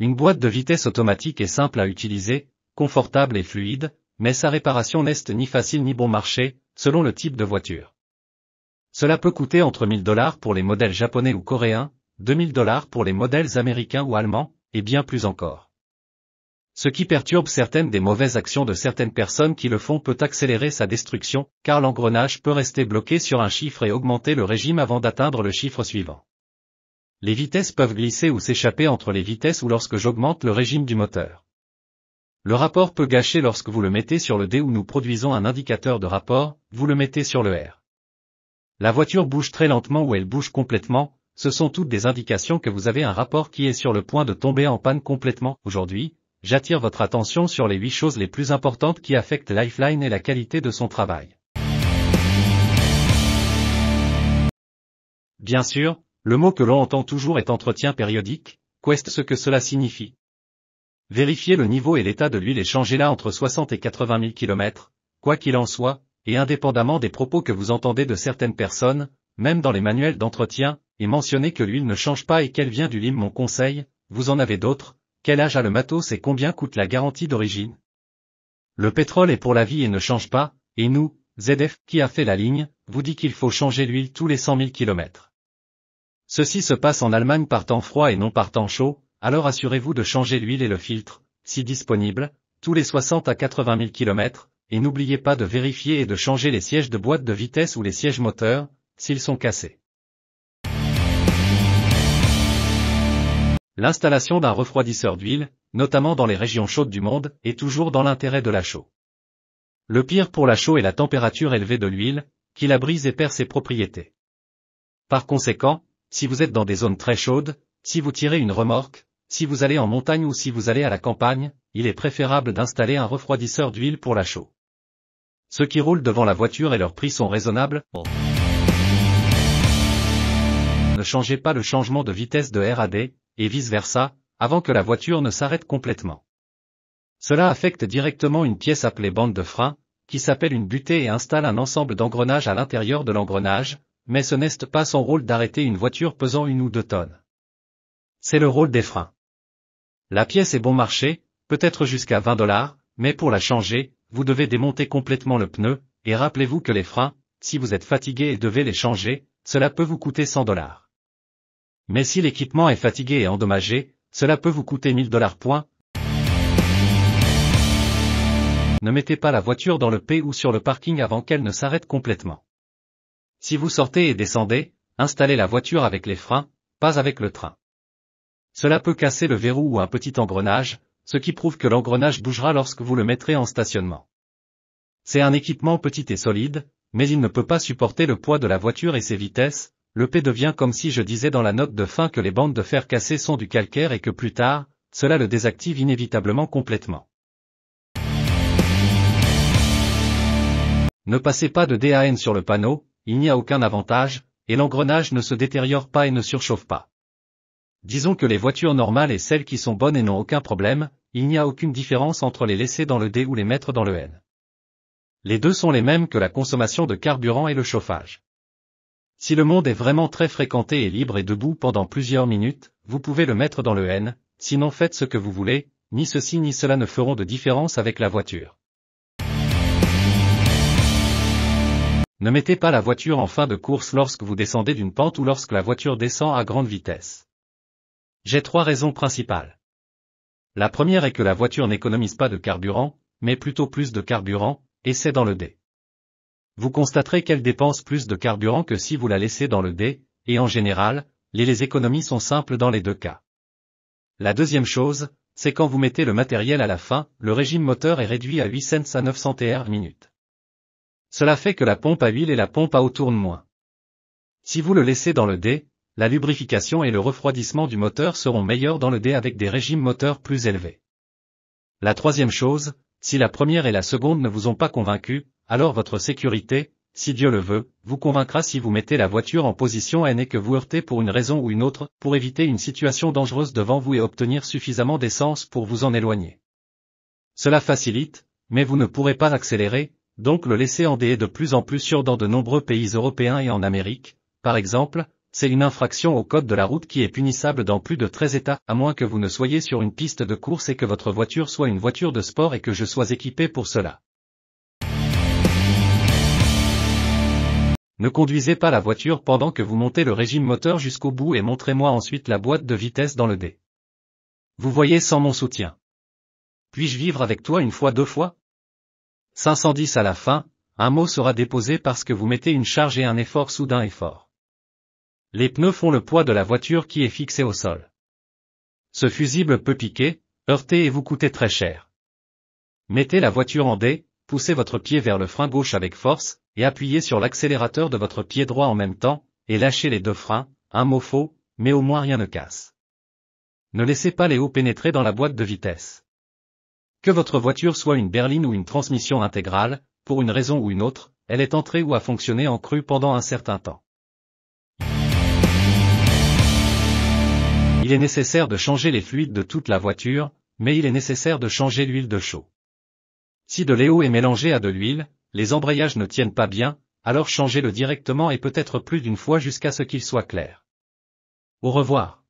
Une boîte de vitesse automatique est simple à utiliser, confortable et fluide, mais sa réparation n'est ni facile ni bon marché, selon le type de voiture. Cela peut coûter entre $1000 pour les modèles japonais ou coréens, $2000 pour les modèles américains ou allemands, et bien plus encore. Ce qui perturbe certaines des mauvaises actions de certaines personnes qui le font peut accélérer sa destruction, car l'engrenage peut rester bloqué sur un chiffre et augmenter le régime avant d'atteindre le chiffre suivant. Les vitesses peuvent glisser ou s'échapper entre les vitesses ou lorsque j'augmente le régime du moteur. Le rapport peut gâcher lorsque vous le mettez sur le D où nous produisons un indicateur de rapport, vous le mettez sur le R. La voiture bouge très lentement ou elle bouge complètement, ce sont toutes des indications que vous avez un rapport qui est sur le point de tomber en panne complètement. Aujourd'hui, j'attire votre attention sur les 8 choses les plus importantes qui affectent Lifeline et la qualité de son travail. Bien sûr, le mot que l'on entend toujours est entretien périodique, qu'est ce que cela signifie. Vérifiez le niveau et l'état de l'huile et changez-la entre 60 et 80 000 km, quoi qu'il en soit, et indépendamment des propos que vous entendez de certaines personnes, même dans les manuels d'entretien, et mentionnez que l'huile ne change pas et qu'elle vient du lime. Mon conseil, vous en avez d'autres, quel âge a le matos et combien coûte la garantie d'origine? Le pétrole est pour la vie et ne change pas, et nous, ZF, qui a fait la ligne, vous dit qu'il faut changer l'huile tous les 100 000 km. Ceci se passe en Allemagne par temps froid et non par temps chaud, alors assurez-vous de changer l'huile et le filtre, si disponible, tous les 60 à 80 000 km, et n'oubliez pas de vérifier et de changer les sièges de boîte de vitesse ou les sièges moteurs, s'ils sont cassés. L'installation d'un refroidisseur d'huile, notamment dans les régions chaudes du monde, est toujours dans l'intérêt de la chaux. Le pire pour la chaux est la température élevée de l'huile, qui la brise et perd ses propriétés. Par conséquent, si vous êtes dans des zones très chaudes, si vous tirez une remorque, si vous allez en montagne ou si vous allez à la campagne, il est préférable d'installer un refroidisseur d'huile pour la chaux. Ceux qui roulent devant la voiture et leurs prix sont raisonnables. Ne changez pas le changement de vitesse de RAD, et vice-versa, avant que la voiture ne s'arrête complètement. Cela affecte directement une pièce appelée bande de frein, qui s'appelle une butée et installe un ensemble d'engrenages à l'intérieur de l'engrenage, mais ce n'est pas son rôle d'arrêter une voiture pesant 1 ou 2 tonnes. C'est le rôle des freins. La pièce est bon marché, peut-être jusqu'à $20, mais pour la changer, vous devez démonter complètement le pneu, et rappelez-vous que les freins, si vous êtes fatigué et devez les changer, cela peut vous coûter $100. Mais si l'équipement est fatigué et endommagé, cela peut vous coûter $1000. Ne mettez pas la voiture dans le P ou sur le parking avant qu'elle ne s'arrête complètement. Si vous sortez et descendez, installez la voiture avec les freins, pas avec le train. Cela peut casser le verrou ou un petit engrenage, ce qui prouve que l'engrenage bougera lorsque vous le mettrez en stationnement. C'est un équipement petit et solide, mais il ne peut pas supporter le poids de la voiture et ses vitesses. Le P devient comme si je disais dans la note de fin que les bandes de fer cassées sont du calcaire et que plus tard, cela le désactive inévitablement complètement. Ne passez pas de DAN sur le panneau, il n'y a aucun avantage, et l'engrenage ne se détériore pas et ne surchauffe pas. Disons que les voitures normales et celles qui sont bonnes et n'ont aucun problème, il n'y a aucune différence entre les laisser dans le D ou les mettre dans le N. Les deux sont les mêmes que la consommation de carburant et le chauffage. Si le monde est vraiment très fréquenté et libre et debout pendant plusieurs minutes, vous pouvez le mettre dans le N, sinon faites ce que vous voulez, ni ceci ni cela ne feront de différence avec la voiture. Ne mettez pas la voiture en fin de course lorsque vous descendez d'une pente ou lorsque la voiture descend à grande vitesse. J'ai 3 raisons principales. La première est que la voiture n'économise pas de carburant, mais plutôt plus de carburant, et c'est dans le D. Vous constaterez qu'elle dépense plus de carburant que si vous la laissez dans le D, et en général, les économies sont simples dans les deux cas. La deuxième chose, c'est quand vous mettez le matériel à la fin, le régime moteur est réduit à 8 cents à 900 TR/minute. Cela fait que la pompe à huile et la pompe à eau tournent moins. Si vous le laissez dans le D, la lubrification et le refroidissement du moteur seront meilleurs dans le D avec des régimes moteurs plus élevés. La troisième chose, si la première et la seconde ne vous ont pas convaincu, alors votre sécurité, si Dieu le veut, vous convaincra si vous mettez la voiture en position N et que vous heurtez pour une raison ou une autre, pour éviter une situation dangereuse devant vous et obtenir suffisamment d'essence pour vous en éloigner. Cela facilite, mais vous ne pourrez pas accélérer, donc le laisser en D est de plus en plus sûr dans de nombreux pays européens et en Amérique, par exemple, c'est une infraction au code de la route qui est punissable dans plus de 13 États, à moins que vous ne soyez sur une piste de course et que votre voiture soit une voiture de sport et que je sois équipé pour cela. Ne conduisez pas la voiture pendant que vous montez le régime moteur jusqu'au bout et montrez-moi ensuite la boîte de vitesse dans le dé. Vous voyez sans mon soutien. Puis-je vivre avec toi une fois, 2 fois? 510 à la fin, un mot sera déposé parce que vous mettez une charge et un effort soudain et fort. Les pneus font le poids de la voiture qui est fixée au sol. Ce fusible peut piquer, heurter et vous coûter très cher. Mettez la voiture en D, poussez votre pied vers le frein gauche avec force, et appuyez sur l'accélérateur de votre pied droit en même temps, et lâchez les 2 freins, un mot faux, mais au moins rien ne casse. Ne laissez pas les hauts pénétrer dans la boîte de vitesse. Que votre voiture soit une berline ou une transmission intégrale, pour une raison ou une autre, elle est entrée ou a fonctionné en crue pendant un certain temps. Il est nécessaire de changer les fluides de toute la voiture, mais il est nécessaire de changer l'huile de chaud. Si de l'EO est mélangé à de l'huile, les embrayages ne tiennent pas bien, alors changez-le directement et peut-être plus d'une fois jusqu'à ce qu'il soit clair. Au revoir.